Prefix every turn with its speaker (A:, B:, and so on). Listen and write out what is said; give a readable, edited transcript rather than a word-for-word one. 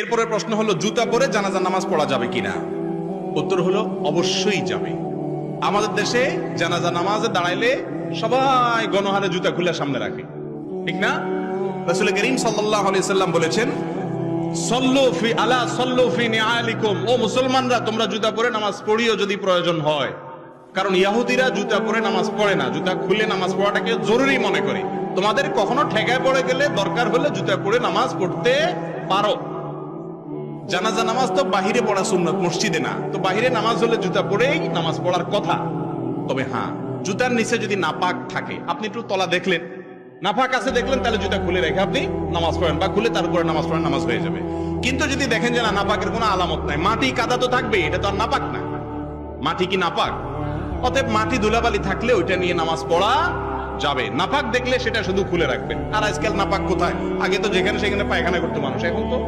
A: এরপরের প্রশ্ন হলো, জুতা পরে জানাজা নামাজ পড়া যাবে কিনা? উত্তর হলো অবশ্যই যাবে। আমাদের দেশে জানাজা নামাজে দাঁড়াইলে সবাই গণহারে জুতা খুলে সামনে রাখে, ঠিক না? রাসূল করিম সাল্লাল্লাহু আলাইহি সাল্লাম বলেছেন, সল্লু ফি আলা সল্লু ফি নিআলিকুম, ও মুসলমানরা তোমরা জুতা পরে নামাজ পড়িও যদি প্রয়োজন হয়। কারণ ইহুদিরা জুতা পরে নামাজ পড়ে না, জুতা খুলে নামাজ পড়াটাকে জরুরি মনে করে। তোমাদের কখনো ঠেকায় পড়ে গেলে দরকার হলে জুতা পরে নামাজ পড়তে পারো। জানাজা নামাজ তো বাহিরে পড়া সুন্নত, মসজিদে না। তো বাহিরে নামাজ হলে জুতা পরেই নামাজ পড়ার কথা। তবে হ্যাঁ, জুতার নিচে যদি নাপাক থাকে, আপনি একটু তলা দেখলেন, নাপাক আছে দেখলেন, তাহলে জুতা খুলে রেখে আপনি নামাজ পড়েন, বা খুলে তারপরে নামাজ পড়েন, নামাজ হয়ে যাবে। কিন্তু যদি দেখেন যে না, নাপাকের কোনো আলামত নাই, মাটি কাদা তো থাকবে, এটা তো আর নাপাক না। মাটি কি নাপাক? অতএব মাটি ধুলাবালি থাকলে ওইটা নিয়ে নামাজ পড়া যাবে। নাপাক দেখলে সেটা শুধু খুলে রাখবেন। আর আজকাল নাপাক কোথায়? আগে তো যেখানে সেখানে পায়খানা করতো মানুষ, এখন তো